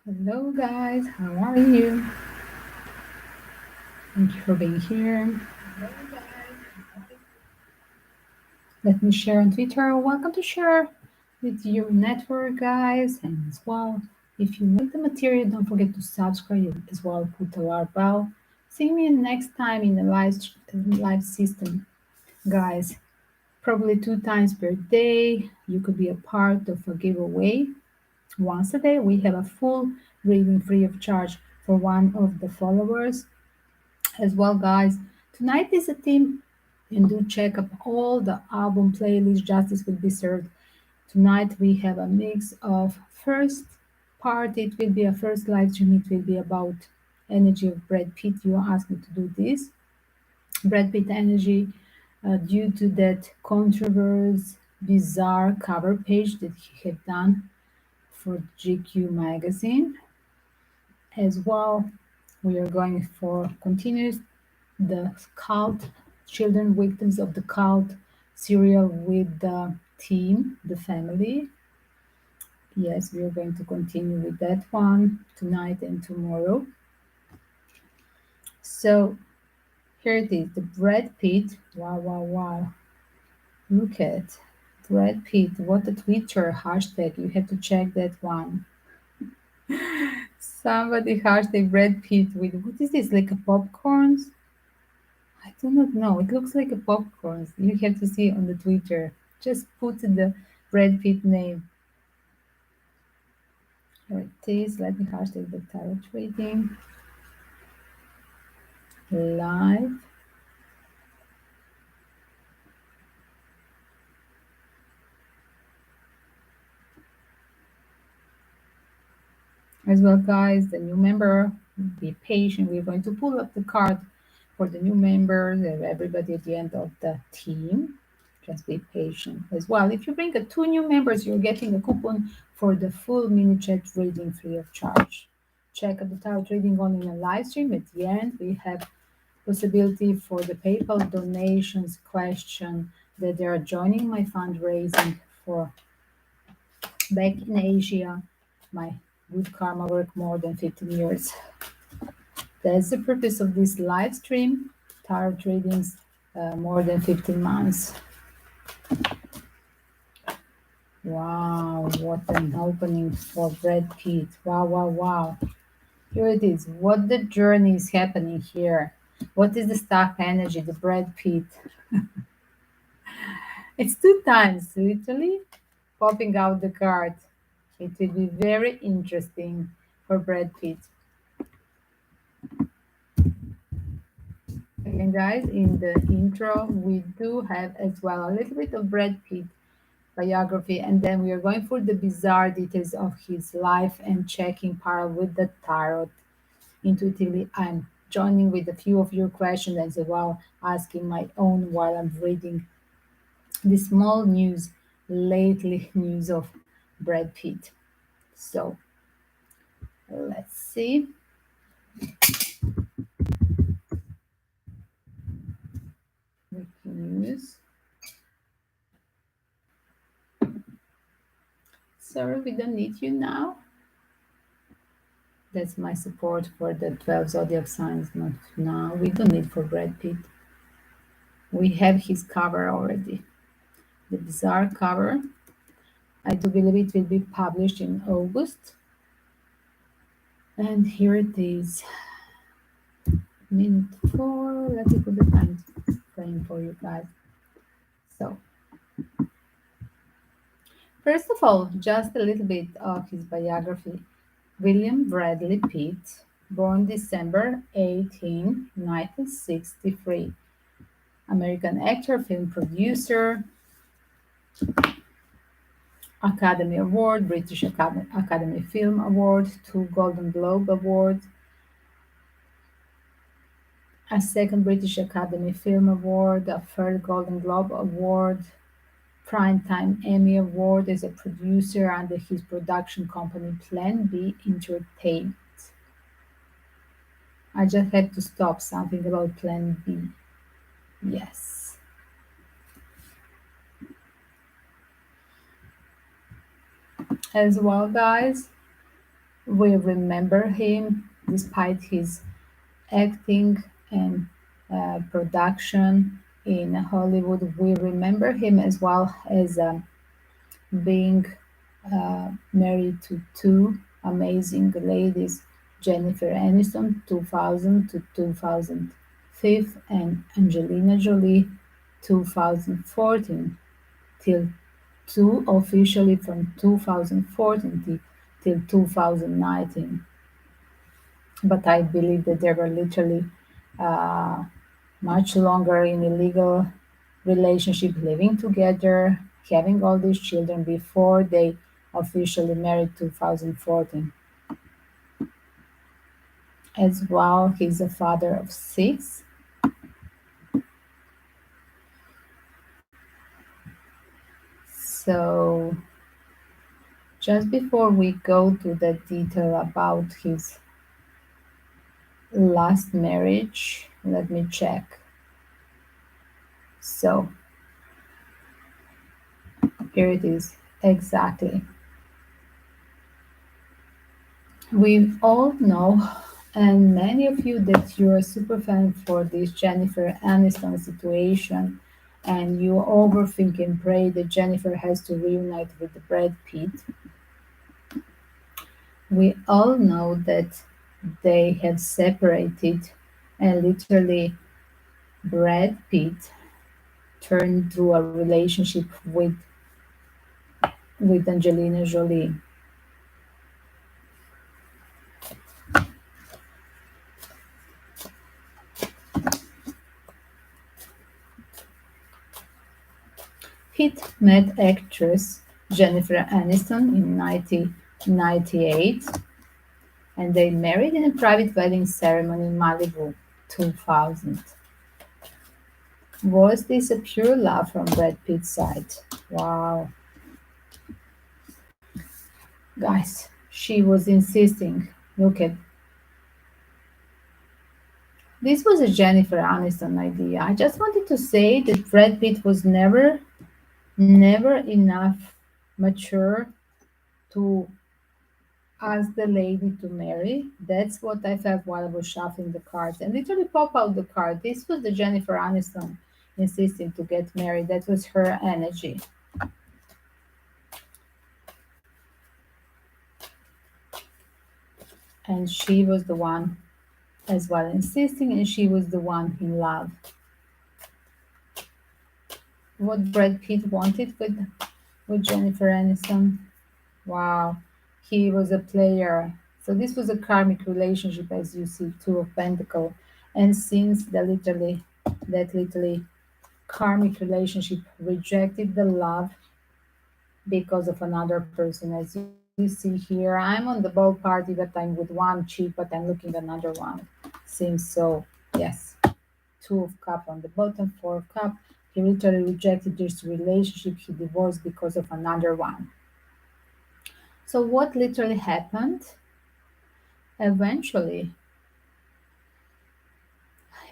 Hello, guys. How are you? Thank you for being here. Let me share on Twitter. Welcome to share with your network, guys. And as well, if you like the material, don't forget to subscribe as well. Put a large bell. See me next time in the live system, guys. Probably 2 times per day. You could be a part of a giveaway. Once a day, we have a full reading free of charge for one of the followers as well, guys. Tonight is a theme, and do check up all the album playlist. Justice will be served. Tonight we have a mix of first part. It will be a first live stream. It will be about energy of Brad Pitt. You asked me to do this. Brad Pitt energy due to that controversial, bizarre cover page that he had done for GQ magazine. As well, we are going for continuous the cult, children victims of the cult serial with the team, the family. Yes, we are going to continue with that one tonight and tomorrow. So here it is, the Brad Pitt. Wow, wow, wow. Look at Brad Pitt. What a Twitter hashtag. You have to check that one. Somebody hashtag Brad Pitt with what is this? Like a popcorn? I do not know. It looks like a popcorn. You have to see on the Twitter. Just put the Brad Pitt name. Here it is. Let me hashtag the tarot reading live. As well, guys, the new member, be patient. We're going to pull up the card for the new members and everybody at the end of the team. Just be patient as well. If you bring two new members, you're getting a coupon for the full mini chat reading free of charge. Check out the tarot reading on in a live stream. At the end, we have possibility for the PayPal donations question that they are joining my fundraising for back in Asia. My good karma work more than 15 years. That's the purpose of this live stream. Tarot readings more than 15 months. Wow, what an opening for Brad Pitt. Wow, wow, wow. Here it is. What the journey is happening here. What is the stock energy, the Brad Pitt? It's 2 times, literally, popping out the card. It will be very interesting for Brad Pitt. Again, guys, in the intro, we do have as well a little bit of Brad Pitt biography, and then we are going for the bizarre details of his life and checking parallel with the tarot. Intuitively, I'm joining with a few of your questions as well, asking my own while I'm reading the small news, lately news of Brad Pitt. So let's see. Wiki news. Sorry, we don't need you now. That's my support for the 12 zodiac signs. Not now. We don't need for Brad Pitt. We have his cover already. The bizarre cover. I do believe it will be published in August. And here it is. Minute 4. Let me put the time frame for you guys. So, first of all, just a little bit of his biography. William Bradley Pitt, born December 18, 1963. American actor, film producer, Academy Award, British Academy Film Award, 2 Golden Globe Awards, a second British Academy Film Award, a third Golden Globe Award, Primetime Emmy Award as a producer under his production company Plan B Entertainment. I just had to stop something about Plan B. Yes. As well, guys, We remember him despite his acting and production in Hollywood. We remember him as well as being married to two amazing ladies, Jennifer Aniston, 2000 to 2005, and Angelina Jolie, 2014 till two officially from 2014 till 2019. But I believe that they were literally uh, much longer in a legal relationship, living together, having all these children before they officially married 2014. As well, he's a father of six. So, just before we go to the detail about his last marriage, let me check. So, here it is exactly. We all know, and many of you, that you're a super fan for this Jennifer Aniston situation, and you overthink and pray that Jennifer has to reunite with Brad Pitt. We all know that they have separated, and literally Brad Pitt turned to a relationship with Angelina Jolie. Pitt met actress Jennifer Aniston in 1998, and they married in a private wedding ceremony in Malibu, 2000. Was this a pure love from Brad Pitt's side? Wow. Guys, she was insisting. Look at this was a Jennifer Aniston idea. I just wanted to say that Brad Pitt was never enough mature to ask the lady to marry. That's what I felt while I was shuffling the cards. And literally pop out the card. This was the Jennifer Aniston insisting to get married. That was her energy. And she was the one as well insisting, and she was the one in love. What Brad Pitt wanted with Jennifer Aniston. Wow. He was a player. So this was a karmic relationship, as you see, Two of Pentacle. And since that literally karmic relationship rejected the love because of another person. As you see here, I'm on the ball party, but I'm with one cheek, but I'm looking at another one. Seems so, yes. Two of Cup on the bottom, Four of Cup. He literally rejected this relationship. He divorced because of another one. So what literally happened? Eventually,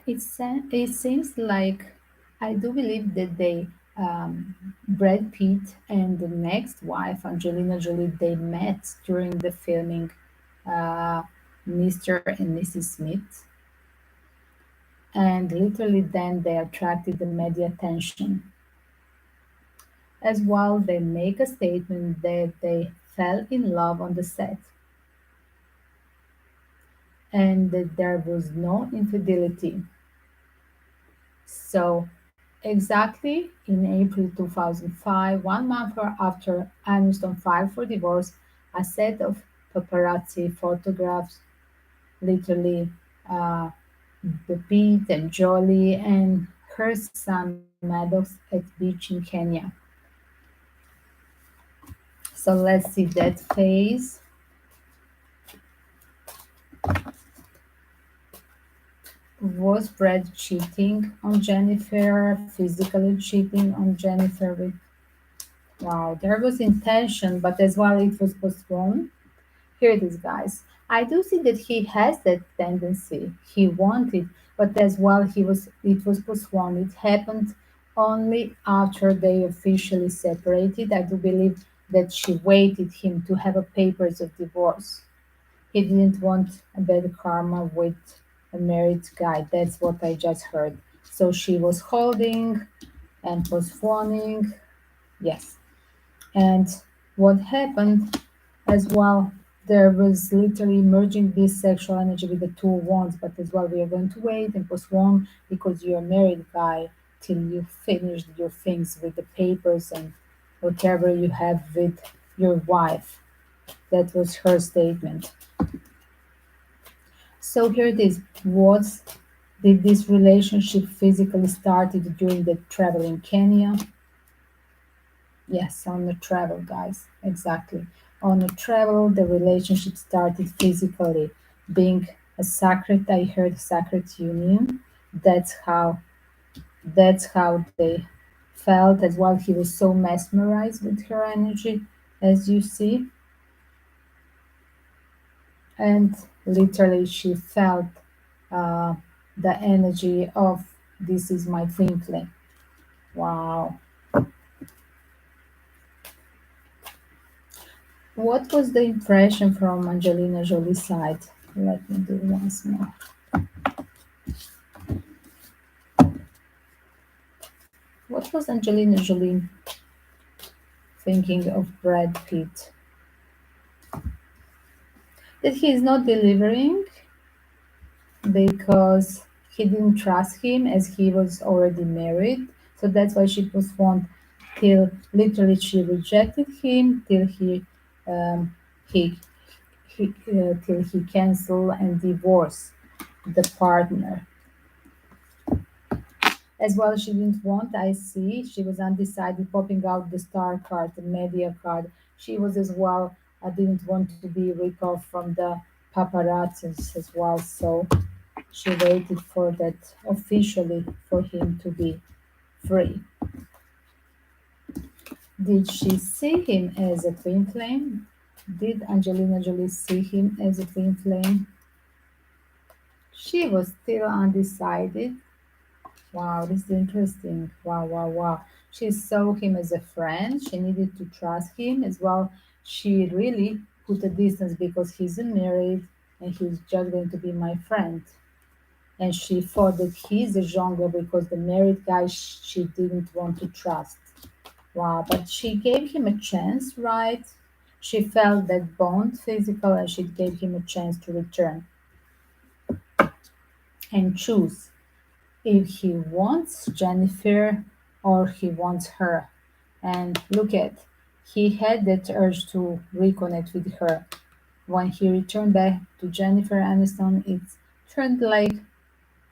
it seems like I do believe that Brad Pitt and the next wife, Angelina Jolie, they met during the filming uh, Mr. and Mrs. Smith. And literally then they attracted the media attention. As well, they make a statement that they fell in love on the set and that there was no infidelity. So, exactly in April 2005, 1 month after Aniston filed for divorce, a set of paparazzi photographs literally uh, the Pete and Jolie and her son Maddox at beach in Kenya. So let's see that phase. Was Brad cheating on Jennifer, physically cheating on Jennifer with wow, there was intention, but as well it was postponed. Here it is, guys. I do see that he has that tendency. He wanted, but as well it was postponed. It happened only after they officially separated. I do believe that she waited him to have a papers of divorce. He didn't want a bad karma with a married guy. That's what I just heard. So she was holding and postponing. Yes. And what happened as well, there was literally merging this sexual energy with the two wands, but as well, we are going to wait and postpone because you're a married guy till you finished your things with the papers and whatever you have with your wife. That was her statement. So here it is. What did this relationship physically started during the travel in Kenya? Yes, on the travel, guys. Exactly. On the travel, the relationship started physically, being a sacred, I heard sacred union. That's how that's how they felt as well. He was so mesmerized with her energy, as you see, and literally she felt uh, the energy of this is my twin flame. Wow. What was the impression from Angelina Jolie's side? Let me do once more. What was Angelina Jolie thinking of Brad Pitt? That he is not delivering because he didn't trust him as he was already married. So that's why she postponed till literally she rejected him till he, till he cancel and divorce the partner. As well, she didn't want, I see. She was undecided, popping out the star card, the media card. She was as well, I didn't want to be ripped off from the paparazzis as well. So she waited for that officially for him to be free. Did she see him as a twin flame? Did Angelina Jolie see him as a twin flame? She was still undecided. Wow, this is interesting. Wow, wow, wow. She saw him as a friend. She needed to trust him as well. She really put a distance because he's married and he's just going to be my friend. And she thought that he's a jongleur because the married guy she didn't want to trust. Wow, but she gave him a chance, right? She felt that bond physical and she gave him a chance to return and choose if he wants Jennifer or he wants her. And look at, he had that urge to reconnect with her. When he returned back to Jennifer Aniston, it turned like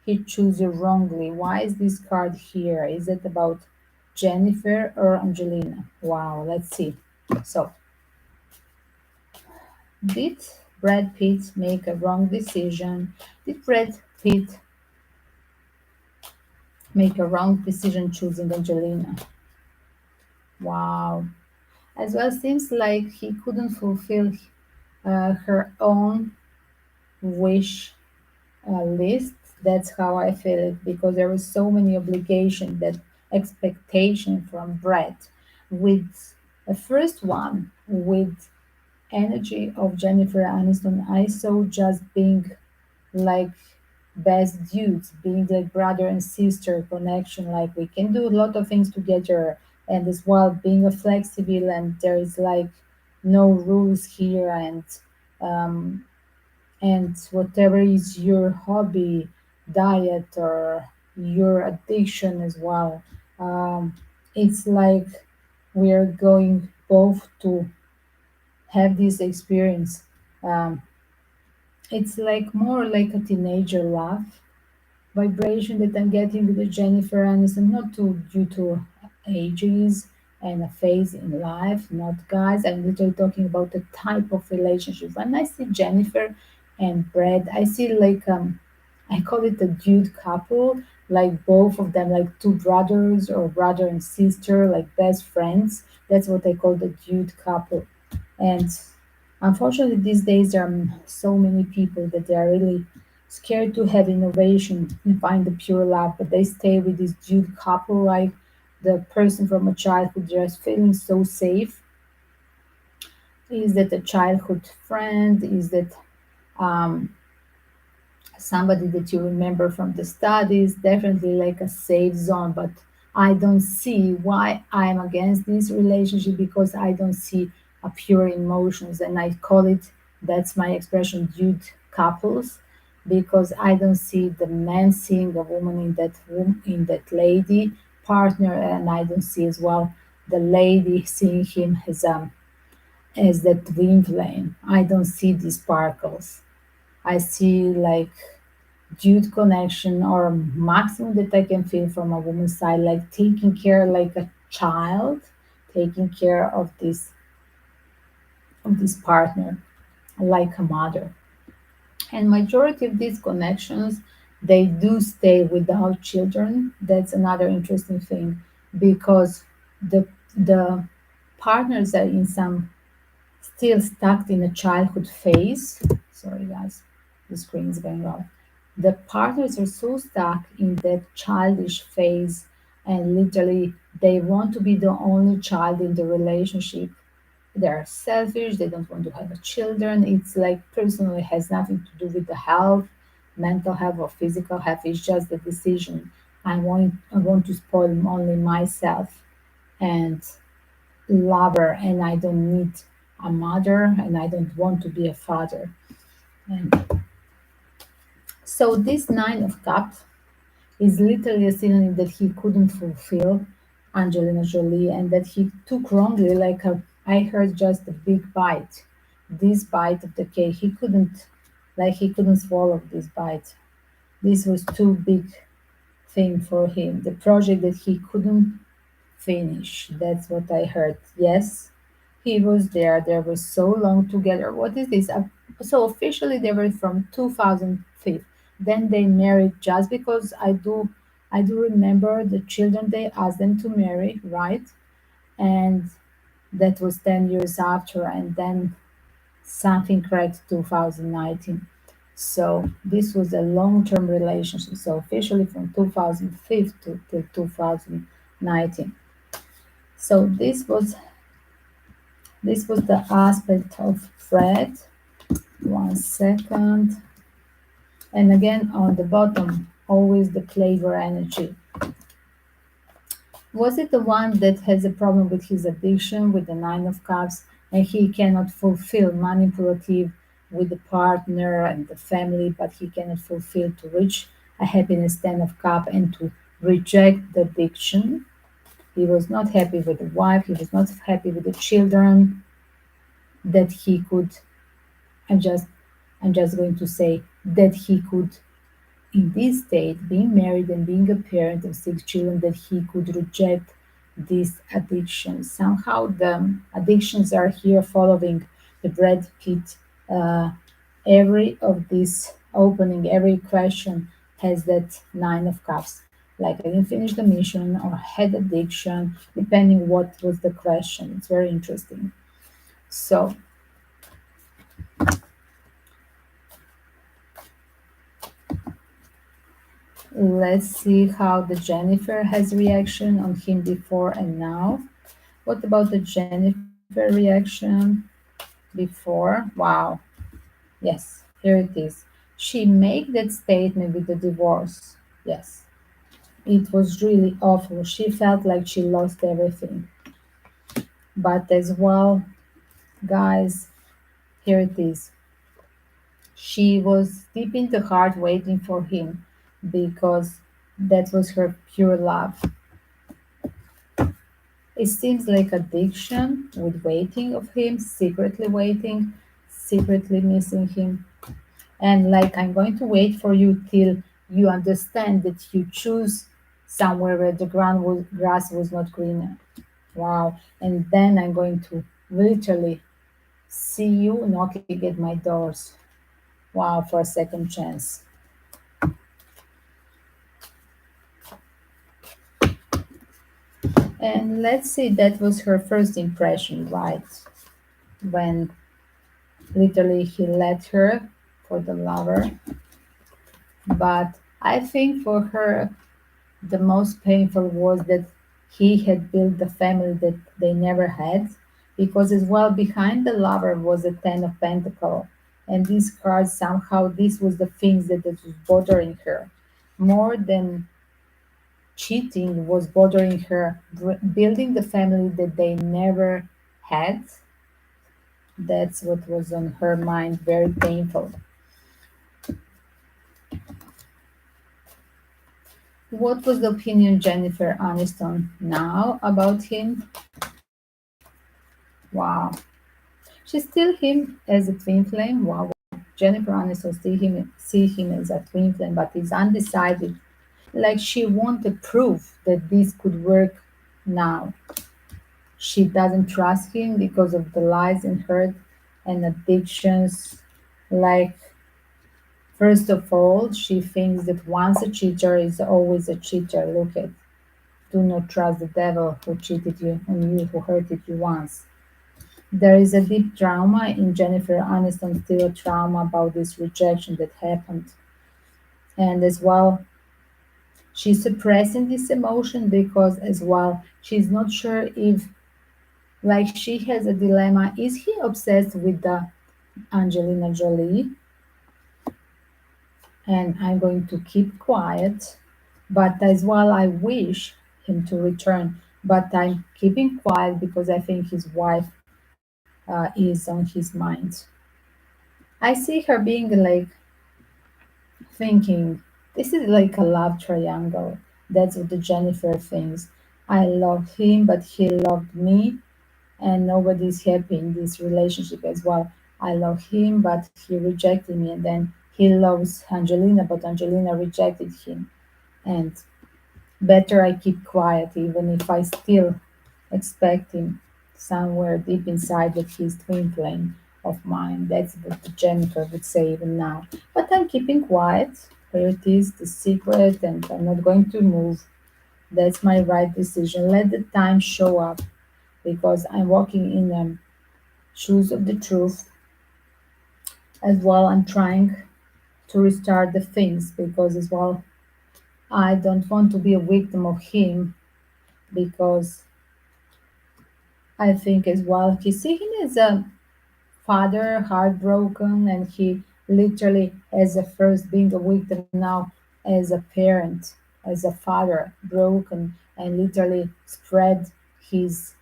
he chose her wrongly. Why is this card here? Is it about Jennifer or Angelina? Wow, let's see. So, did Brad Pitt make a wrong decision? Did Brad Pitt make a wrong decision choosing Angelina? Wow. As well, seems like he couldn't fulfill her own wish list. That's how I feel it because there was so many obligations, that expectation from Brett. With the first one, with energy of Jennifer Aniston, I saw just being like best dudes, being like brother and sister connection. Like we can do a lot of things together, and as well being a flexible and there is like no rules here, um, and whatever is your hobby, diet or your addiction as well. Um, it's like we are going both to have this experience. Um, it's like more like a teenager love vibration that I'm getting with the Jennifer Aniston, not due to ages and a phase in life, not guys. I'm literally talking about the type of relationship. When I see Jennifer and Brad, I see like I call it a dude couple, like both of them like two brothers or brother and sister, like best friends. That's what I call the dude couple. And unfortunately, these days there are so many people that they are really scared to have innovation and find the pure love, but they stay with this dude couple, like the person from a childhood, just feeling so safe. Is that a childhood friend? Is that um, somebody that you remember from the studies, definitely like a safe zone. But I don't see why I'm against this relationship, because I don't see a pure emotions, and I call it, that's my expression, dude couples, because I don't see the man seeing a woman in that in that lady partner, and I don't see as well the lady seeing him as that twin flame. I don't see these sparkles. I see like dude connection, or maximum that I can feel from a woman's side, like taking care like a child, taking care of this partner like a mother. And majority of these connections, they do stay without children. That's another interesting thing, because the partners are in some still stuck in a childhood phase. Sorry, guys, the screen is going off. The partners are so stuck in that childish phase, and literally they want to be the only child in the relationship. They're selfish, they don't want to have a children. It's like personally has nothing to do with the health, mental health or physical health. It's just the decision. I want to spoil only myself and lover, and I don't need a mother, and I don't want to be a father. And so this Nine of Cups is literally a synonym that he couldn't fulfill Angelina Jolie, and that he took wrongly, like I heard just a big bite. This bite of the cake, he couldn't swallow this bite. This was too big thing for him. The project that he couldn't finish. That's what I heard. Yes, he was there. They were so long together. What is this? So officially they were from 2005. Then they married, just because I do remember the children they asked them to marry, right? And that was 10 years after, and then something cracked 2019. So this was a long-term relationship. So officially from 2005 to 2019. So this was the aspect of Fred. One second. And again, on the bottom, always the flavor energy. Was it the one that has a problem with his addiction, with the Nine of Cups, and he cannot fulfill, manipulative with the partner and the family, but he cannot fulfill to reach a happiness, Ten of Cup, and to reject the addiction? He was not happy with the wife, he was not happy with the children, that he could, I'm just I'm just going to say that he could, in this state, being married and being a parent of six children, that he could reject this addiction. Somehow the addictions are here following the Brad Pitt. Uh, every of this opening, every question has that Nine of Cups. Like I didn't finish the mission or had addiction, depending what was the question. It's very interesting. So let's see how the Jennifer has reaction on him before and now. What about the Jennifer reaction before? Wow. Yes, here it is. She made that statement with the divorce. Yes. It was really awful. She felt like she lost everything. But as well, guys, here it is. She was deep in the heart waiting for him, because that was her pure love. It seems like addiction with waiting of him, secretly waiting, secretly missing him. And like, I'm going to wait for you till you understand that you choose somewhere where the grass was not greener. Wow. And then I'm going to literally see you knocking at my doors. Wow, for a second chance. And let's say that was her first impression, right? When literally he let her for the lover. But I think for her, the most painful was that he had built the family that they never had, because as well behind the lover was a Ten of Pentacle, and these cards somehow this was the things that was bothering her more than cheating was bothering her building the family that they never had. That's what was on her mind, very painful. What was the opinion Jennifer Aniston now about him? Wow. She still him as a twin flame. Wow. Jennifer Aniston still him see him as a twin flame, but he's undecided. Like she wanted proof that this could work now. She doesn't trust him because of the lies and hurt and addictions. Like, first of all, she thinks that once a cheater is always a cheater. Look at, do not trust the devil who cheated you on you, who hurted you once. There is a deep trauma in Jennifer Aniston, still a trauma about this rejection that happened. And as well, she's suppressing this emotion because as well, she's not sure if like she has a dilemma. Is he obsessed with the Angelina Jolie? And I'm going to keep quiet. But as well, I wish him to return. But I'm keeping quiet because I think his wife is on his mind. I see her being like thinking, this is like a love triangle. That's what the Jennifer thinks. I love him, but he loved me, and nobody's happy in this relationship as well. I love him, but he rejected me, and then he loves Angelina, but Angelina rejected him. And better I keep quiet, even if I still expect him somewhere deep inside that he's twin flame of mine. That's what Jennifer would say even now. But I'm keeping quiet. Here it is, the secret, and I'm not going to move. That's my right decision. Let the time show up because I'm walking in the shoes of the truth as well. I'm trying to restart the things because as well I don't want to be a victim of him because I think as well he see him as a father heartbroken and he literally as a first being a victim now as a parent, as a father broken and literally spread his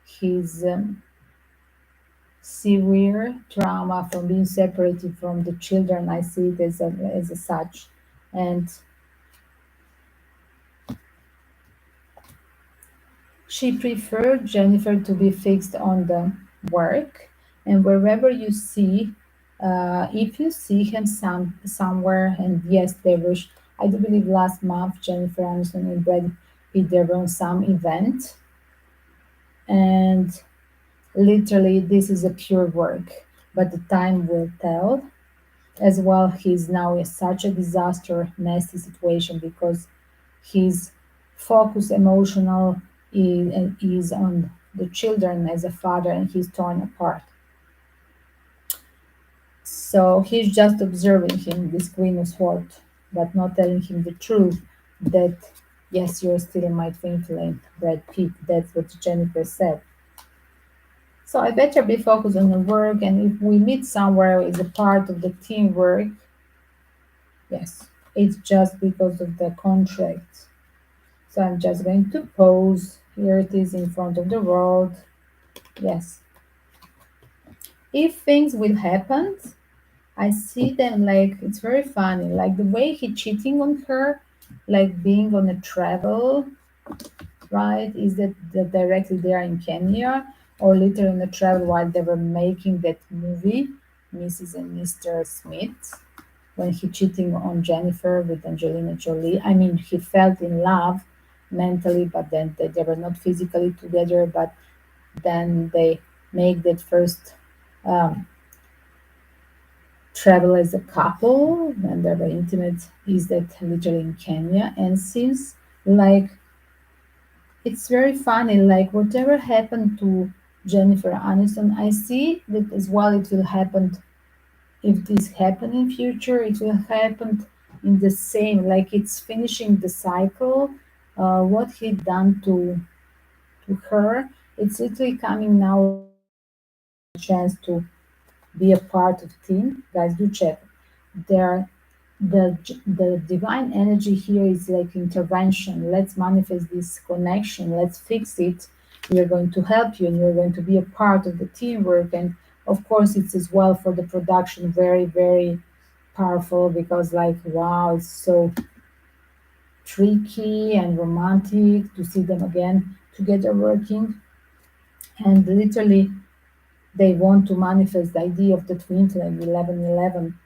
his severe trauma from being separated from the children. I see it as a such. And she preferred Jennifer to be fixed on the work. And wherever you see, if you see him somewhere, and yes, they wish, I do believe last month Jennifer Aniston and Brad Pitt they were on some event, and literally this is a pure work. But the time will tell. As well, he's now in such a disaster, nasty situation because his focus emotional is on the children as a father and he's torn apart. So he's just observing him, this Queen of Swords, but not telling him the truth that yes, you're still my twin flame, Brad Pitt. That's what Jennifer said. So I better be focused on the work, and if we meet somewhere is a part of the teamwork, yes, it's just because of the contract. So I'm just going to pose. Here it is in front of the world. Yes. If things will happen, I see them like it's very funny. Like the way he cheating on her, like being on a travel, right? Is that directly there in Kenya or later in the travel while they were making that movie, Mrs. and Mr. Smith, when he cheating on Jennifer with Angelina Jolie. I mean, he felt in love mentally, but then they were not physically together. But then they make that first um, travel as a couple, and they were intimate. Is that literally in Kenya? And seems like it's very funny. Like whatever happened to Jennifer Aniston, I see that as well. It will happen if this happen in future it will happen in the same like it's finishing the cycle what he done to her it's literally coming now chance to be a part of team, guys, do check. There, the divine energy here is like intervention. Let's manifest this connection. Let's fix it. We are going to help you, and you're going to be a part of the teamwork. And of course, it's as well for the production very, very powerful because, like, wow, it's so tricky and romantic to see them again together working. And literally, they want to manifest the idea of the twin flame 1111.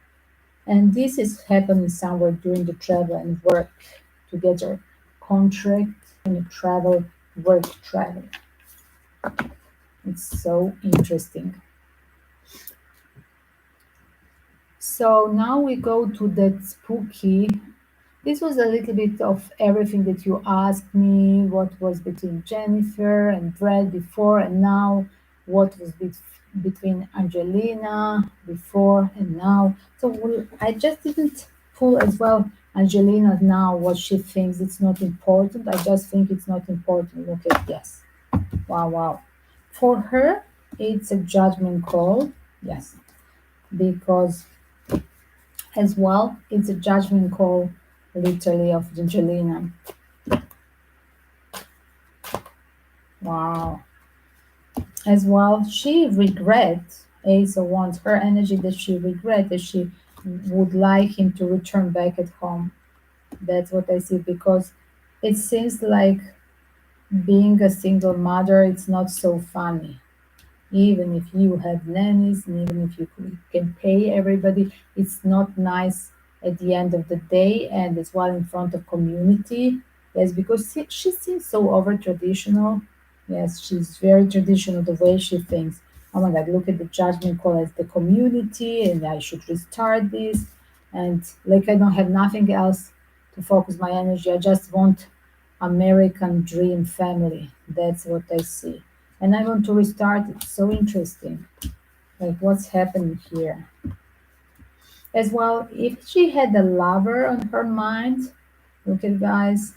And this is happening somewhere during the travel and work together. Contract and travel, work travel. It's so interesting. So now we go to that spooky. This was a little bit of everything that you asked me. What was between Jennifer and Brad before and now? What was between Angelina before and now? So I just didn't pull as well Angelina now what she thinks it's not important. I just think it's not important. Look at yes. Wow, wow. For her, it's a judgment call. Yes, because as well, it's a judgment call literally of Angelina. Wow. As well, she regrets, Asa wants her energy that she regrets that she would like him to return back at home. That's what I see because it seems like being a single mother, it's not so funny. Even if you have nannies and even if you can pay everybody, it's not nice at the end of the day and as well in front of community. Yes, because she seems so over traditional. Yes, she's very traditional the way she thinks. Oh my God, look at the judgment call as the community and I should restart this. And like I don't have nothing else to focus my energy. I just want American dream family. That's what I see. And I want to restart. It's so interesting. Like what's happening here? As well, if she had a lover on her mind, look at guys.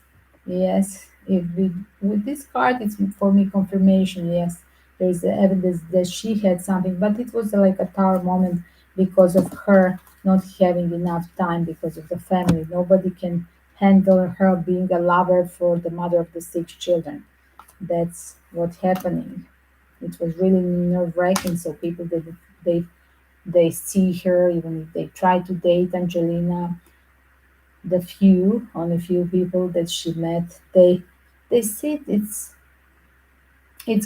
Yes, if we with this card, it's for me confirmation. Yes, there is the evidence that she had something, but it was like a tower moment because of her not having enough time because of the family. Nobody can handle her being a lover for the mother of the six children. That's what's happening. It was really nerve wracking. So people they they see her even if they try to date Angelina, the few on a few people that she met, they see it's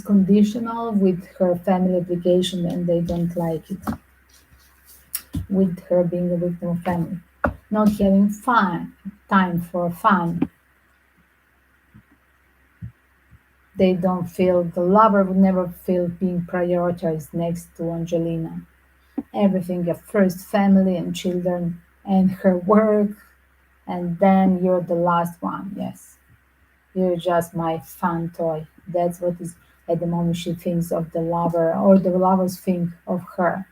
conditional with her family obligation and they don't like it with her being a victim of family. Not having fun time for fun. They don't feel the lover would never feel being prioritized next to Angelina. Everything at first family and children and her work and then you're the last one. Yes, you're just my fun toy. That's what is at the moment she thinks of the lover or the lovers think of her.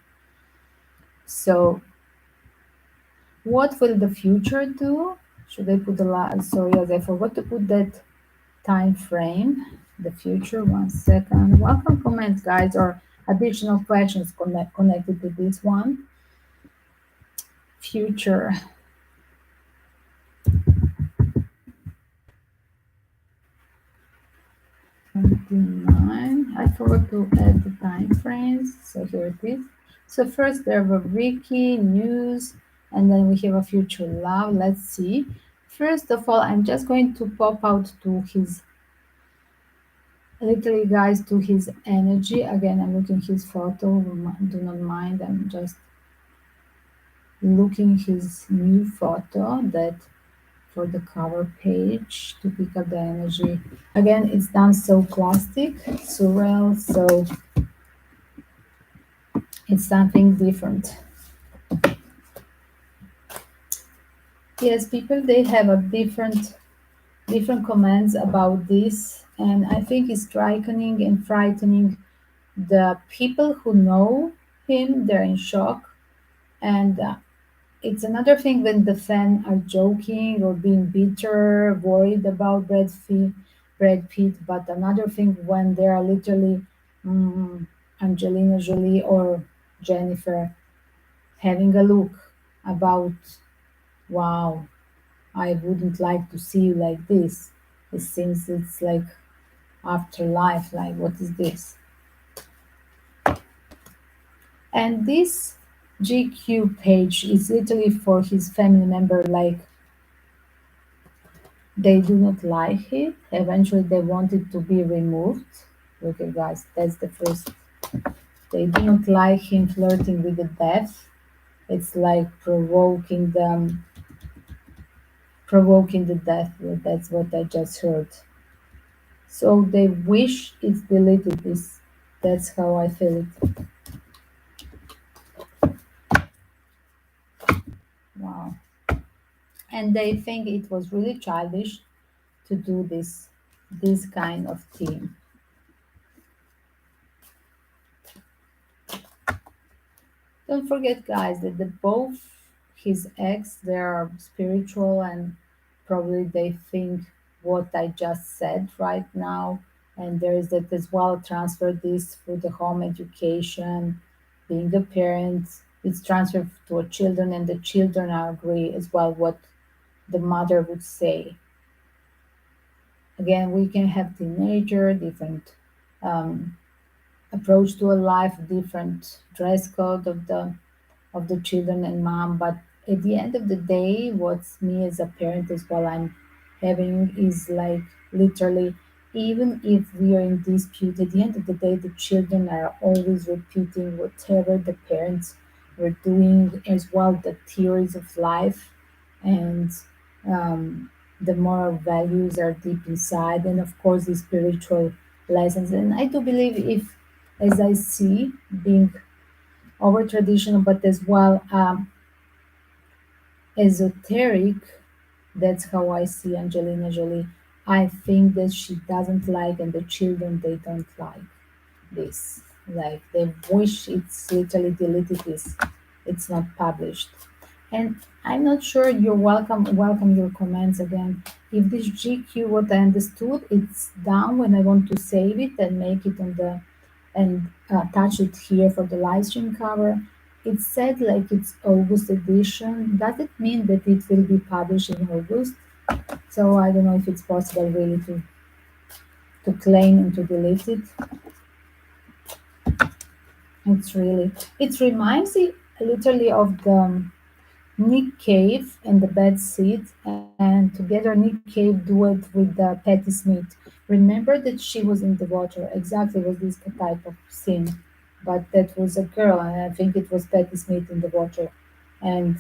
So what will the future do? Should I put the last? So yes, I forgot to put that time frame. The future. 1 second. Welcome comments, guys, or additional questions connected to this one. Future. 29. I forgot to add the time frames, so here it is. So first there were Wiki, news, and then we have a future love. Let's see. First of all, I'm just going to pop out to his, literally guys, to his energy. Again, I'm looking his photo, do not mind. I'm just looking his new photo that for the cover page to pick up the energy. Again, it's done so plastic, surreal, so it's something different. Yes, people they have a different comments about this, and I think it's striking and frightening. The people who know him, they're in shock, and it's another thing when the fans are joking or being bitter, worried about Brad Pitt. But another thing when they are literally mm, Angelina Jolie or Jennifer having a look about, wow, I wouldn't like to see you like this. It seems it's like afterlife, like what is this? And this GQ page is literally for his family member, like they do not like it. Eventually they want it to be removed. Okay guys, that's the first. They do not like him flirting with the death. It's like provoking the death. That's what I just heard. So they wish it's deleted. This That's how I feel it. Wow. And they think it was really childish to do this kind of thing. Don't forget, guys, that the both his ex they are spiritual, and probably they think what I just said right now. And there is that as well. Transfer this for the home education, being a parent. It's transferred to a children, and the children are agree as well what the mother would say. Again, we can have teenager, different um, approach to a life, different dress code of the children and mom. But at the end of the day, what's me as a parent as well I'm having is like literally, even if we are in dispute, at the end of the day, the children are always repeating whatever the parents were doing as well, the theories of life and um, the moral values are deep inside, and of course the spiritual lessons. And I do believe, if as I see, being over traditional, but as well esoteric. That's how I see Angelina Jolie. I think that she doesn't like, and the children they don't like this. Like they wish it's literally deleted. This, it's not published. And I'm not sure. You're welcome. Welcome your comments again. If this GQ, what I understood, it's down when I want to save it and make it on the and attach it here for the live stream cover. It said like it's August edition. Does it mean that it will be published in August? So I don't know if it's possible really to claim and to delete it. It's really, it reminds me literally of the Nick Cave and the Bad Seed, and together Nick Cave duet with Patti Smith. Remember that she was in the water. Exactly was this type of scene, but that was a girl, and I think it was Patti Smith in the water, and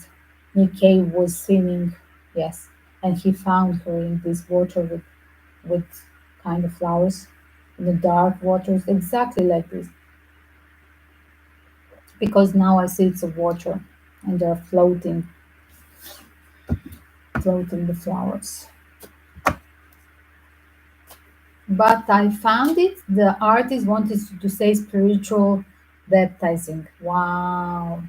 Nick Cave was swimming. Yes, and he found her in this water with kind of flowers in the dark waters, exactly like this. Because now I see it's a water, and they're floating the flowers. But I found it. The artist wanted to say spiritual baptizing. Wow,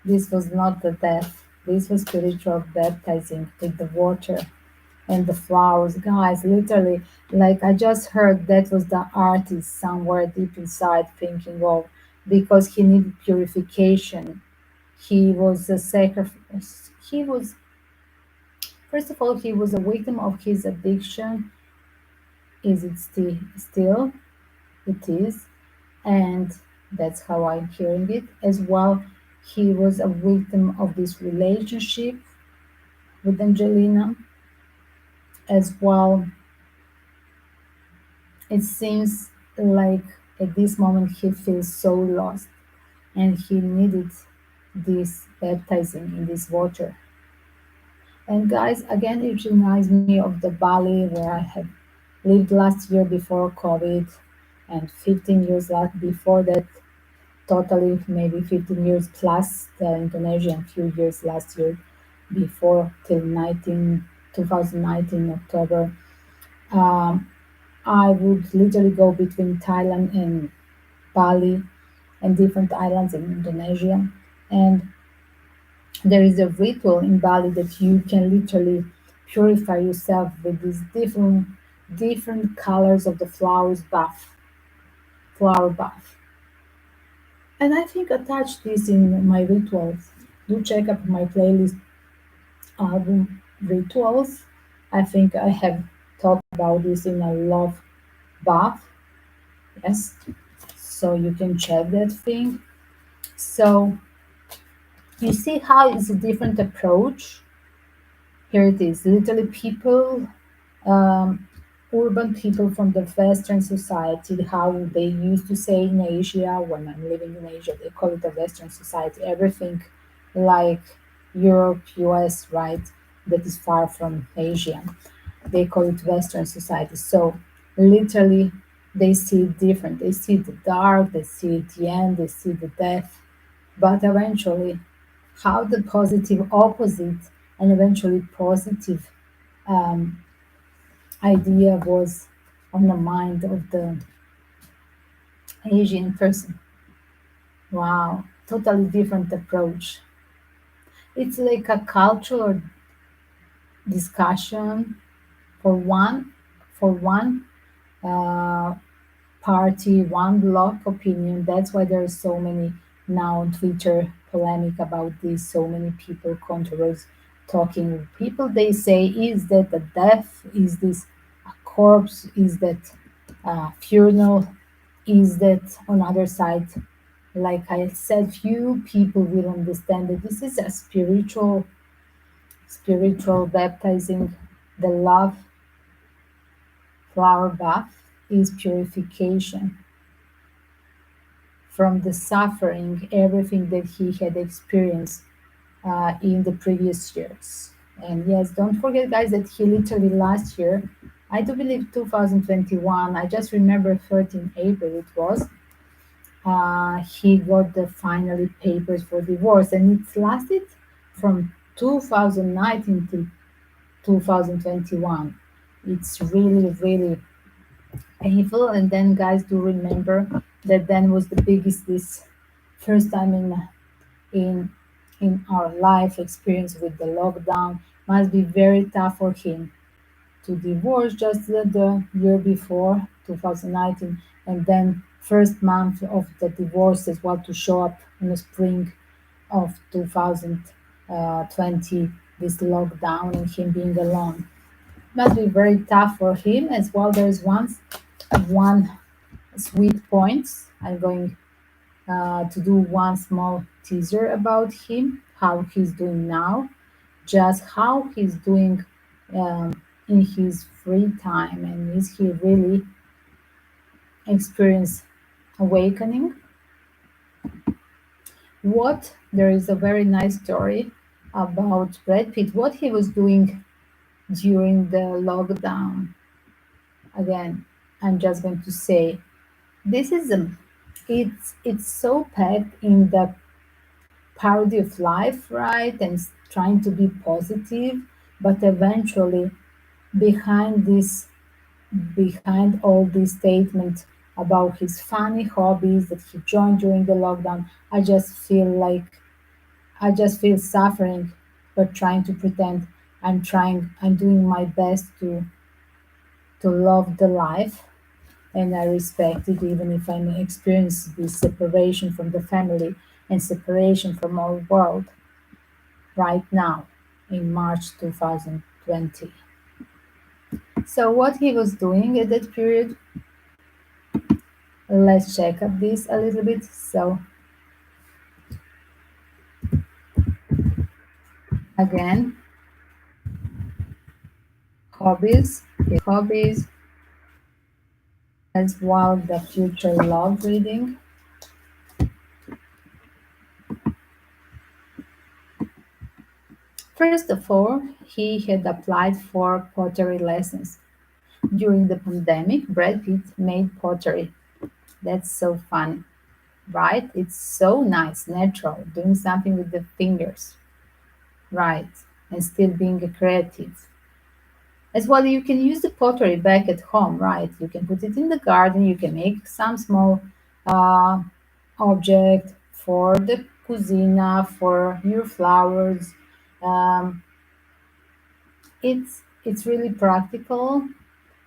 this was not the death. This was spiritual baptizing with the water and the flowers. Guys, literally, like I just heard that was the artist somewhere deep inside thinking, oh, because he needed purification. He was a sacrifice. He was, first of all, he was a victim of his addiction. Is it still? It is, and that's how I'm hearing it as well. He was a victim of this relationship with Angelina as well. It seems like at this moment he feels so lost, and he needed this baptizing in this water. And guys, again, it reminds me of the Bali where I had lived last year before COVID, and 15 years before that, totally maybe 15 years plus the Indonesian few years last year before till 2019 October. Um, I would literally go between Thailand and Bali and different islands in Indonesia. And there is a ritual in Bali that you can literally purify yourself with these different colors of the flower bath. And I think attach this in my rituals. Do check up my playlist album rituals. I think I have talked about this in a love bath. Yes. So you can check that thing. So you see how it's a different approach. Here it is. Literally people, um, urban people from the Western society, how they used to say in Asia, when I'm living in Asia, they call it a Western society. Everything like Europe, US, right? That is far from Asia. They call it Western society. So literally they see it different. They see the dark, they see the end, they see the death. But eventually, how the positive opposite and eventually positive um, idea was on the mind of the Asian person. Wow, totally different approach. It's like a cultural discussion for one uh, party, one block opinion. That's why there are so many now on Twitter polemic about this. So many people, controversies, talking. People they say, is that a death? Is this a corpse? Is that a funeral? Is that on other side? Like I said, few people will understand that this is a spiritual baptizing. The love flower bath is purification from the suffering, everything that he had experienced in the previous years. And yes, don't forget, guys, that he literally last year, I do believe 2021, I just remember 13 April it was, he got the finally papers for divorce, and it's lasted from 2019 to 2021. It's really, really painful. And then, guys, do remember that then was the biggest this first time in in our life experience with the lockdown. Must be very tough for him to divorce just the year before 2019, and then first month of the divorce as well to show up in the spring of 2020, this lockdown and him being alone. Must be very tough for him as well. There's one sweet point. I'm going to do one small teaser about him, how he's doing now, just how he's doing in his free time, and is he really experience awakening. What there is a very nice story about Brad Pitt, what he was doing during the lockdown. Again, I'm just going to say this is it's so packed in the parody of life, right? And trying to be positive, but eventually behind this, behind all these statements about his funny hobbies that he joined during the lockdown, I just feel suffering, but trying to pretend I'm doing my best to love the life, and I respect it even if I'm experiencing this separation from the family and separation from our world right now in March 2020. So what he was doing at that period, let's check up this a little bit. So again, hobbies, his hobbies, as well the future love reading. First of all, he had applied for pottery lessons. During the pandemic, Brad Pitt made pottery. That's so fun, right? It's so nice, natural, doing something with the fingers, right? And still being a creative. As well, you can use the pottery back at home, right? You can put it in the garden, you can make some small uh, object for the cucina, for your flowers. Um, it's really practical.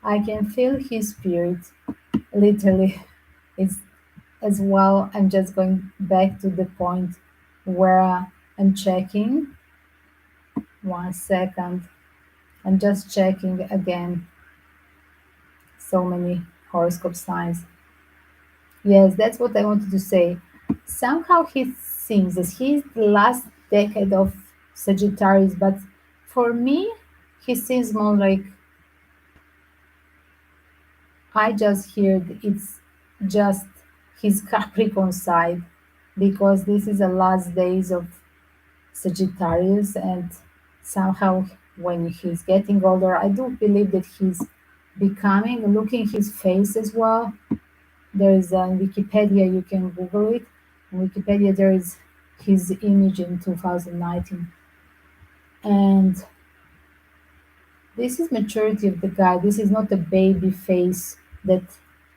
I can feel his spirit, literally. It's as well. I'm just going back to the point where I'm checking. 1 second. I'm just checking again. So many horoscope signs. Yes, that's what I wanted to say. Somehow he seems as he's the last decade of Sagittarius, but for me, he seems more like I just heard it's just his Capricorn side because this is the last days of Sagittarius, and somehow when he's getting older, I do believe that he's becoming, looking his face as well. There is on Wikipedia, you can Google it. On Wikipedia, there is his image in 2019. And this is maturity of the guy. This is not a baby face that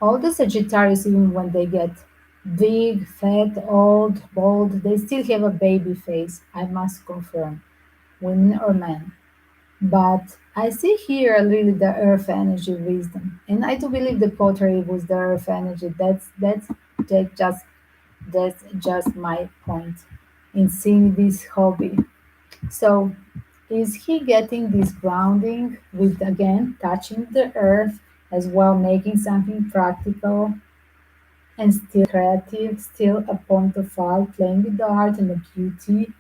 all the Sagittarius, even when they get big, fat, old, bald, they still have a baby face. I must confirm, women or men. But I see here really the earth energy wisdom. And I do believe the pottery was the earth energy. That just that's just my point in seeing this hobby. So is he getting this grounding with again touching the earth as well, making something practical and still creative, still a point of art, playing with the art and the beauty.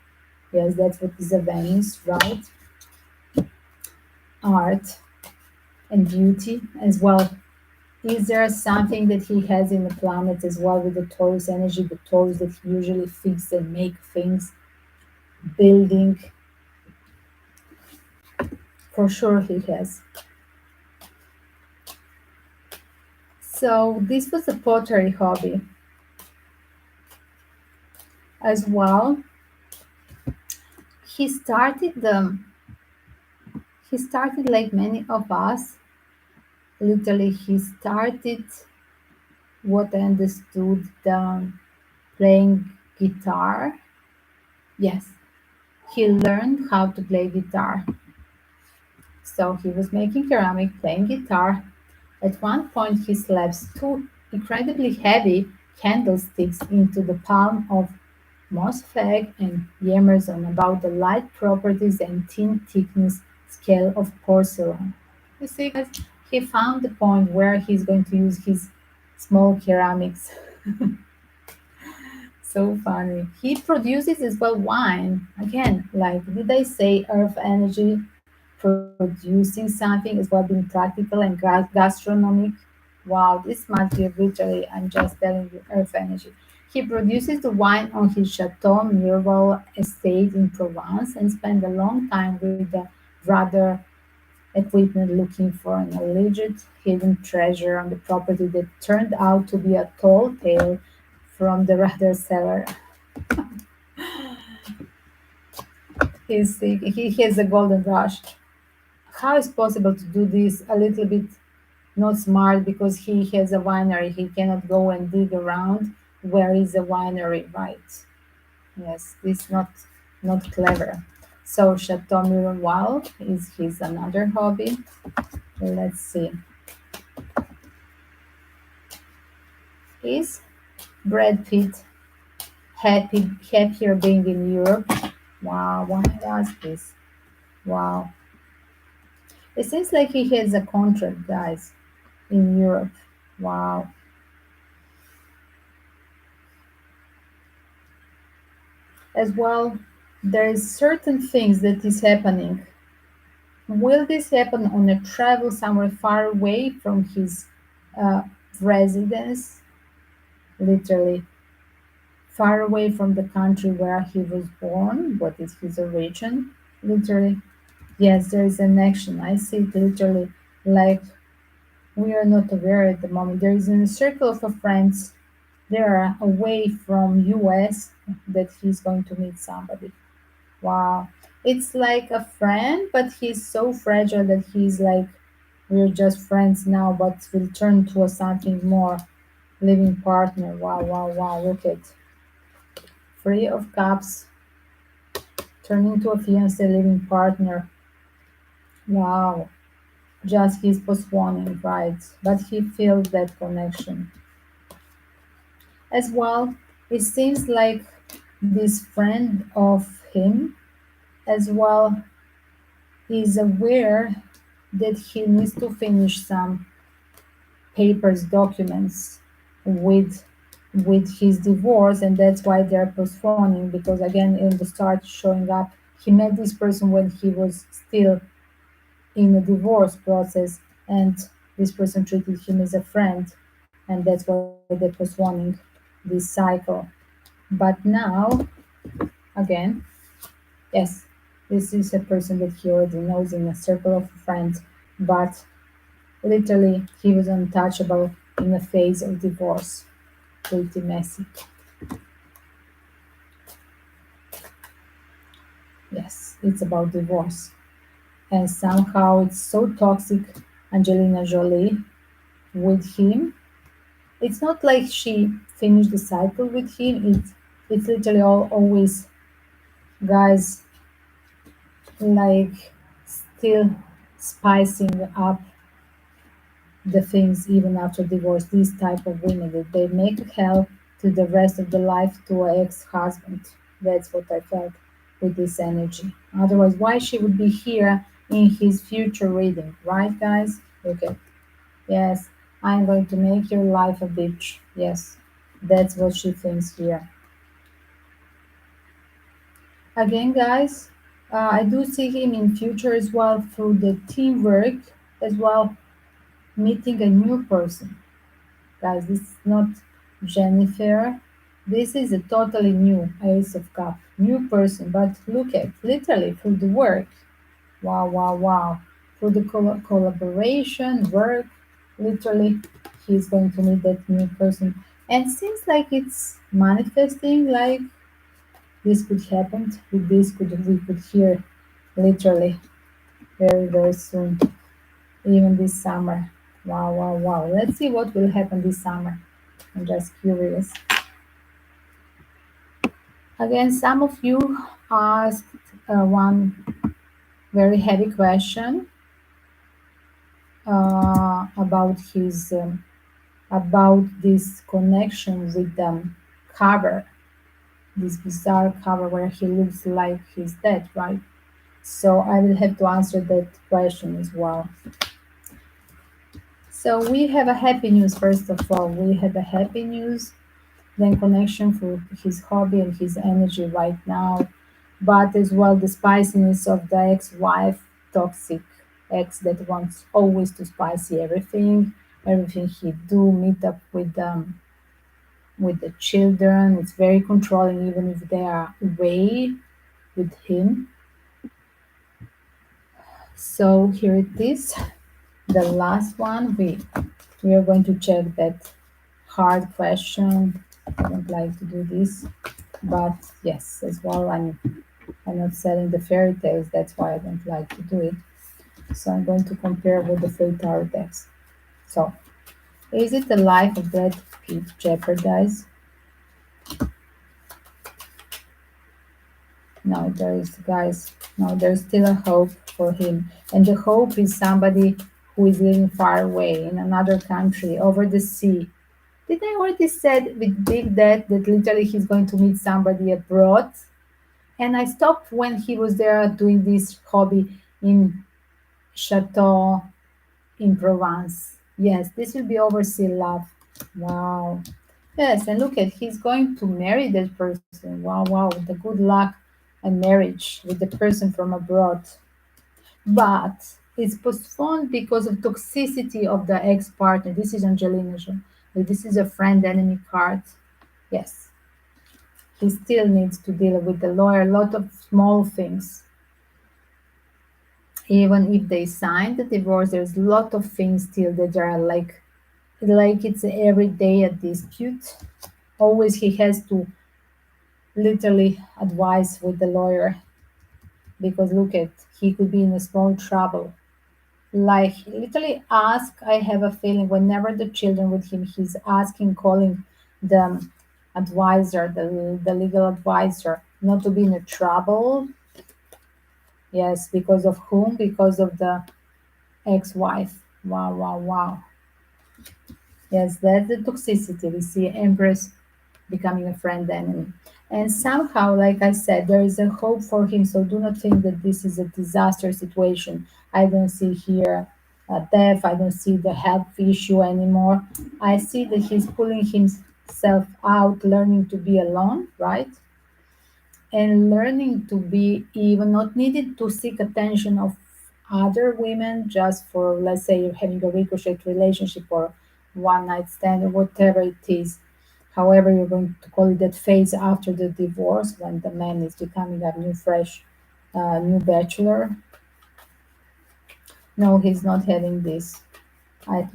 Yes, that's what is a Venus, right? Art and beauty as well. Is there something that he has in the planet as well with the Taurus energy, the Taurus that he usually fix and make things, building? For sure he has. So this was a pottery hobby as well. He started he started like many of us. Literally, he started what I understood playing guitar. Yes, he learned how to play guitar. So he was making ceramic, playing guitar. At one point, he slaps two incredibly heavy candlesticks into the palm of Mosfeg and yammers on about the light properties and thin thickness scale of porcelain. You see, guys, he found the point where he's going to use his small ceramics. So funny. He produces as well wine. Again, like did I say earth energy producing something as well, being practical and gastronomic? Wow, this must be literally, I'm just telling you, earth energy. He produces the wine on his Chateau Miraval estate in Provence and spent a long time with the rather equipment looking for an alleged hidden treasure on the property that turned out to be a tall tale from the rather cellar. He has a golden rush. How is possible to do this a little bit not smart because he has a winery. He cannot go and dig around where is a winery, right? Yes, this not clever. So Chateau Miraval is his another hobby. Let's see. Is Brad Pitt happier being in Europe? Wow, why I ask this? Wow. It seems like he has a contract, guys, in Europe. Wow. As well, there is certain things that is happening. Will this happen on a travel somewhere far away from his uh, residence, literally far away from the country where he was born? What is his origin? Literally, yes, there is an action. I see it literally like we are not aware at the moment. There is a circle of friends. They are away from US that he's going to meet somebody. Wow. It's like a friend, but he's so fragile that he's like, we're just friends now, but will turn to a something more, living partner. Wow, wow, wow. Look at Three of Cups turning to a fiancé living partner. Wow. Just he's postponing, right? But he feels that connection. as well. It seems like this friend of him as well is aware that he needs to finish some papers, documents with his divorce, and that's why they're postponing. Because again, in the start showing up, he met this person when he was still in a divorce process, and this person treated him as a friend, and that's why they're postponing this cycle. But now, again, yes, this is a person that he already knows in a circle of friends, but literally he was untouchable in a phase of divorce. Pretty messy. Yes, it's about divorce. And somehow it's so toxic, Angelina Jolie, with him. It's not like she finished the cycle with him. It's literally always guys like still spicing up the things even after divorce. These type of women that they make hell to the rest of the life to an ex-husband. That's what I felt with this energy. Otherwise, why she would be here in his future reading, right, guys? Okay. Yes, I'm going to make your life a bitch. Yes, that's what she thinks here. Again, guys, I do see him in future as well through the teamwork as well, meeting a new person. Guys, this is not Jennifer. This is a totally new Ace of Cup, new person. But look at literally through the work. Wow, wow, wow. Through the collaboration, work, literally, he's going to meet that new person. And seems like it's manifesting like this could happen. With this could we could hear literally very, very soon. Even this summer. Wow, wow, wow. Let's see what will happen this summer. I'm just curious. Again, some of you asked one very heavy question about his about this connection with the cover, this bizarre cover where he looks like he's dead, right? So I will have to answer that question as well. So we have a happy news first of all. We have a happy news, then connection for his hobby and his energy right now, but as well the spiciness of the ex-wife, toxic ex that wants always to spicy everything, everything he do, meet up with the children. It's very controlling, even if they are away with him. So here it is, the last one. We are going to check that hard question. I don't like to do this, but yes, as well, I'm not selling the fairy tales. That's why I don't like to do it. So I'm going to compare with the Fate Tarot decks. So, is it the life of Brad Pitt jeopardized? No, there is, guys. No, there's still a hope for him, and the hope is somebody who is living far away in another country, over the sea. Did I already said with Big Dad that literally he's going to meet somebody abroad? And I stopped when he was there doing this hobby in Chateau in Provence. Yes, this will be overseas love. Wow. Yes, and look at he's going to marry that person. Wow, wow, the good luck and marriage with the person from abroad. But it's postponed because of toxicity of the ex-partner. This is Angelina Jolie. This is a friend enemy card. Yes, he still needs to deal with the lawyer. A lot of small things. Even if they signed the divorce, there's a lot of things still that are like it's every day a dispute. Always he has to literally advise with the lawyer, because look at, he could be in a small trouble. Like literally ask, I have a feeling whenever the children with him, he's asking, calling the advisor, the legal advisor, not to be in a trouble. Yes, because of whom? Because of the ex-wife. Wow, wow, wow. Yes, that's the toxicity. We see Empress becoming a friend enemy. And somehow, like I said, there is a hope for him. So do not think that this is a disaster situation. I don't see here a death. I don't see the health issue anymore. I see that he's pulling himself out, learning to be alone, right? And learning to be even not needed to seek attention of other women just for, let's say, you're having a ricochet relationship or one night stand or whatever it is, however you're going to call it, that phase after the divorce when the man is becoming a new fresh new bachelor. No, he's not having this.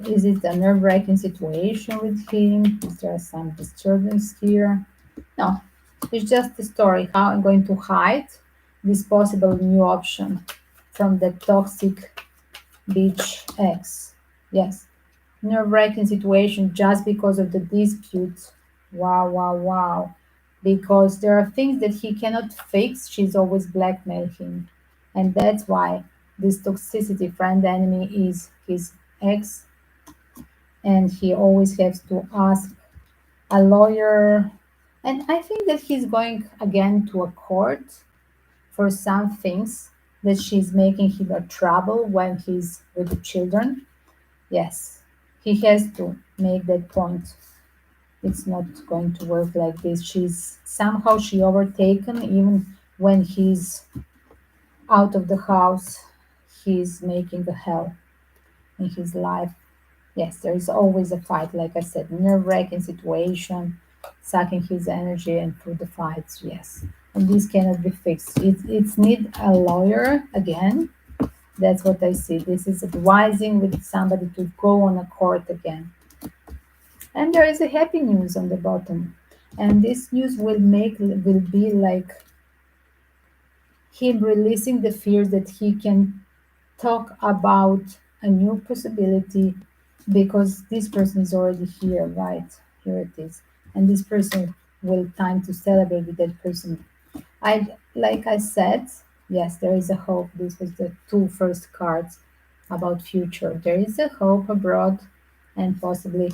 Is it a nerve-wracking situation with him? Is there some disturbance here? No, it's just a story how I'm going to hide this possible new option from the toxic beach ex. Yes, nerve-wracking situation just because of the disputes. Wow, wow, wow. Because there are things that he cannot fix, she's always blackmailing him. And that's why this toxicity friend enemy is his ex, and he always has to ask a lawyer. And I think that he's going again to a court for some things that she's making him a trouble when he's with the children. Yes, he has to make that point. It's not going to work like this. She overtaken even when he's out of the house. He's making a hell in his life. Yes, there is always a fight, like I said, nerve-wracking situation, sucking his energy and through the fights, yes. And this cannot be fixed. It's need a lawyer again. That's what I see. This is advising with somebody to go on a court again. And there is a happy news on the bottom. And this news will be like him releasing the fear that he can talk about a new possibility because this person is already here, right? Here it is. And this person will time to celebrate with that person. Like I said, yes, there is a hope. This was the two first cards about future. There is a hope abroad and possibly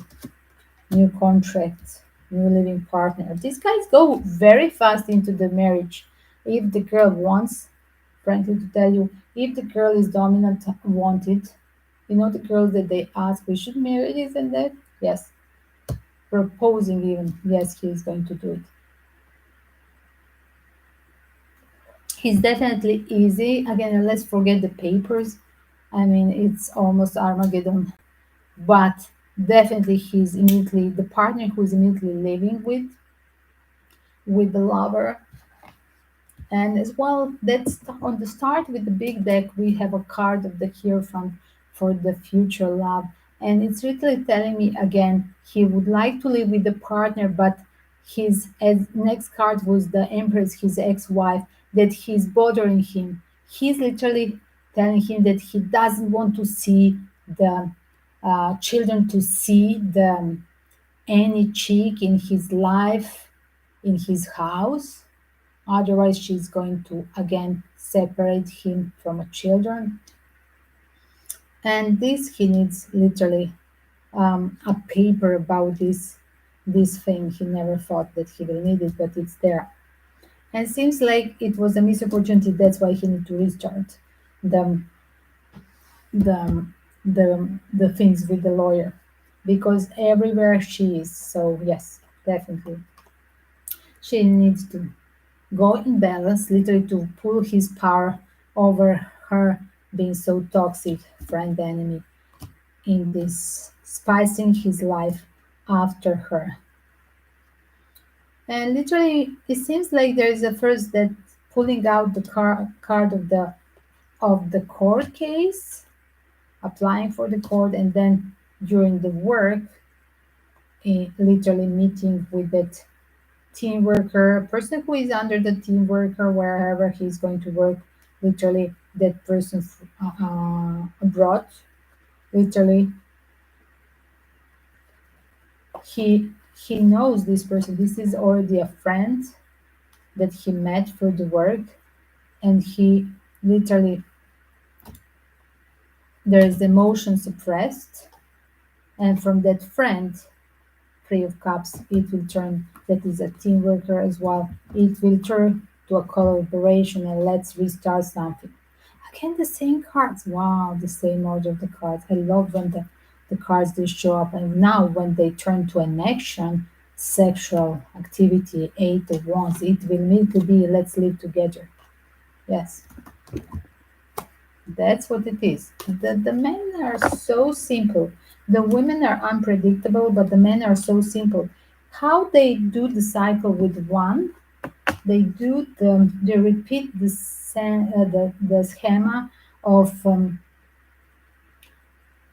new contracts, new living partner. These guys go very fast into the marriage. If the girl wants, frankly to tell you, if the girl is dominant, wanted, you know the girls that they ask, we should marry this and that? Yes. Proposing even, yes, he is going to do it. He's definitely easy. Again, let's forget the papers. I mean, it's almost Armageddon. But definitely he's immediately the partner who's immediately living with the lover. And as well, that's on the start with the big deck, we have a card of the Hierophant for the future love. And it's literally telling me again, he would like to live with the partner, but his next card was the Empress, his ex-wife, that he's bothering him. He's literally telling him that he doesn't want to see the children to see the any chick in his life, in his house. Otherwise, she's going to again separate him from the children. And this he needs literally a paper about this thing. He never thought that he will need it, but it's there. And seems like it was a missed opportunity. That's why he need to restart the the things with the lawyer because everywhere she is. So yes, definitely she needs to go in balance, literally to pull his power over her being so toxic, friend enemy, in this spicing his life after her. And literally, it seems like there is a first that pulling out the card of the court case, applying for the court, and then during the work, literally meeting with that team worker, person who is under the team worker, wherever he's going to work, literally that person abroad, literally he knows this person. This is already a friend that he met for the work, and he literally there is emotion suppressed, and from that friend, Three of Cups, it will turn, that is a team worker as well. It will turn to a collaboration and let's restart something. Again, the same cards. Wow, the same order of the cards. I love when the cards they show up. And now when they turn to an action, sexual activity, Eight of Wands, it will need to be let's live together. Yes, that's what it is. The men are so simple. The women are unpredictable, but the men are so simple. How they do the cycle with one, they repeat the schema of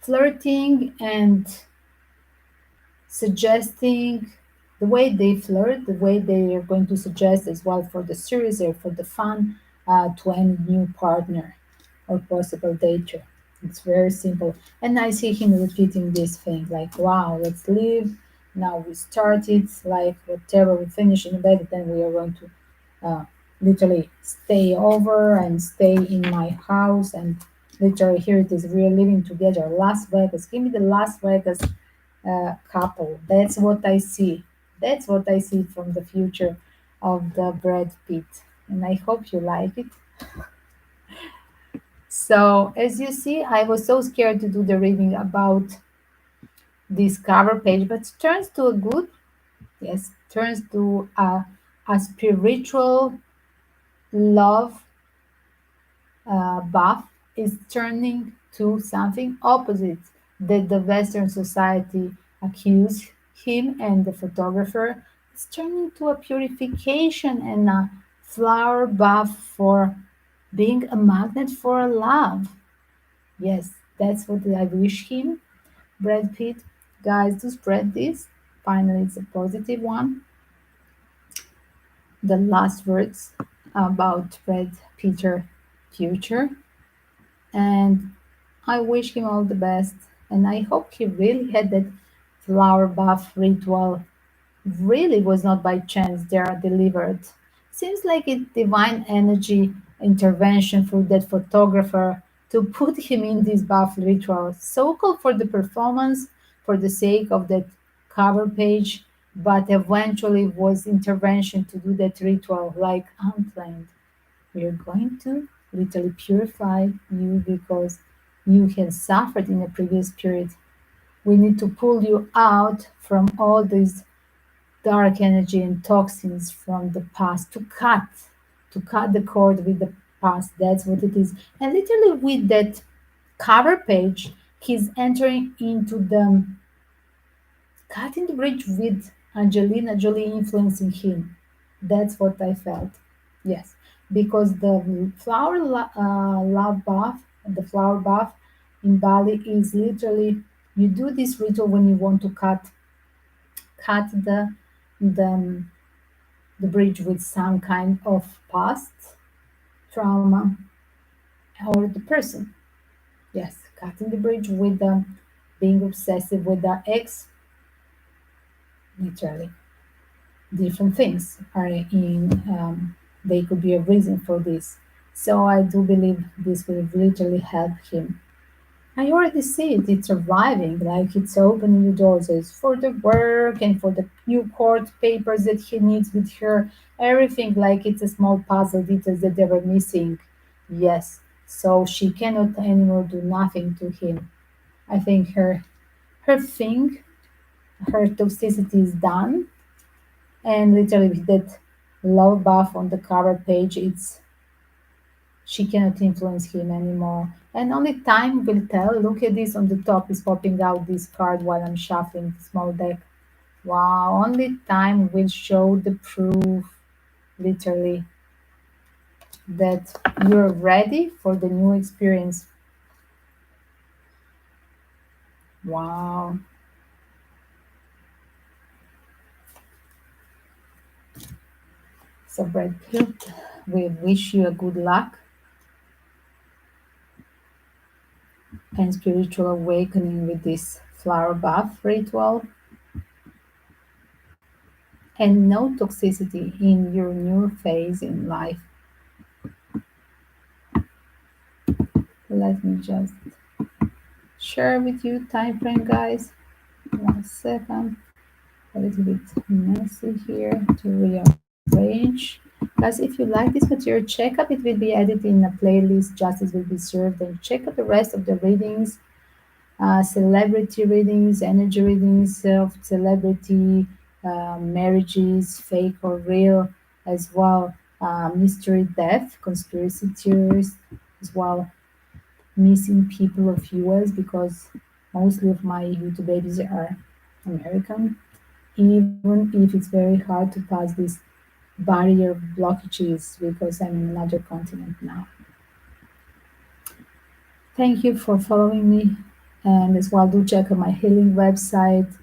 flirting and suggesting the way they flirt, the way they are going to suggest as well for the series or for the fun to any new partner or possible dater. It's very simple. And I see him repeating this thing like, wow, let's leave. Now we started, like whatever we finish in bed, then we are going to literally stay over and stay in my house. And literally, here it is, we're living together. Las Vegas, give me the Las Vegas couple. That's what I see. That's what I see from the future of the Brad Pitt. And I hope you like it. So, as you see, I was so scared to do the reading about this cover page, but it turns to a good, yes, turns to a spiritual love buff is turning to something opposite that the Western society accused him and the photographer. It's turning to a purification and a flower buff for being a magnet for love. Yes, that's what I wish him. Brad Pitt, guys, to spread this. Finally, it's a positive one. The last words about Brad Peter future. And I wish him all the best. And I hope he really had that flower bath ritual. Really was not by chance they are delivered. Seems like a divine energy intervention through that photographer to put him in this bath ritual. So called for the performance, for the sake of that cover page, but eventually was intervention to do that ritual like unplanned. We are going to literally purify you because you have suffered in a previous period. We need to pull you out from all this dark energy and toxins from the past to cut the cord with the past. That's what it is. And literally with that cover page, he's entering into the cutting the bridge with Angelina Jolie influencing him. That's what I felt. Yes, because the love bath, the flower bath in Bali is literally you do this ritual when you want to cut the the bridge with some kind of past trauma or the person. Yes, cutting the bridge with the being obsessive with the ex, literally. Different things are in they could be a reason for this, so I do believe this will literally help him. I already see it, it's arriving, like it's opening the doors. It's for the work and for the new court papers that he needs with her, everything like it's a small puzzle details that they were missing. Yes, so she cannot anymore do nothing to him. I think her thing, her toxicity is done, and literally with that love buff on the cover page, it's she cannot influence him anymore. And only time will tell. Look at this on the top is popping out this card while I'm shuffling the small deck. Wow, only time will show the proof, literally, that you're ready for the new experience. Wow. So Brad Pitt, we wish you a good luck and spiritual awakening with this flower bath ritual and no toxicity in your new phase in life. Let me just share with you time frame, guys. 1 second. a little bit messy here to rearrange. Guys, if you like this material, check up. It will be added in a playlist. Justice will be served, and check out the rest of the readings, celebrity readings, energy readings of celebrity, marriages, fake or real, as well. Mystery death, conspiracy theories, as well. Missing people of US, because mostly of my YouTube babies are American, even if it's very hard to pass this barrier of blockages because I'm in another continent now. Thank you for following me, and as well do check out my healing website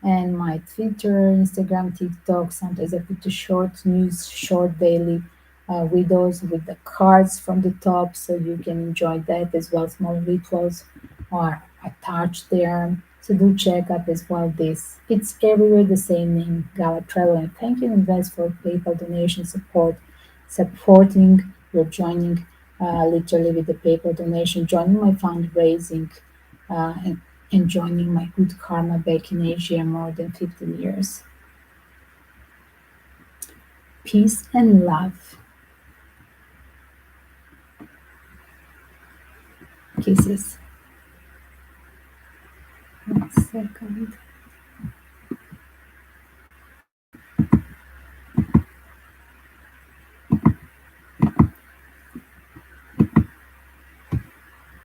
and my Twitter, Instagram, TikTok. Sometimes I put the short news, short daily videos with the cards from the top, so you can enjoy that as well. Small rituals are attached there. So do check out as well this. It's everywhere the same name, Gala Travel. And thank you in advance for PayPal donation support, supporting your joining literally with the PayPal donation, joining my fundraising, and joining my good karma back in Asia more than 15 years. Peace and love. Kisses. 1 second.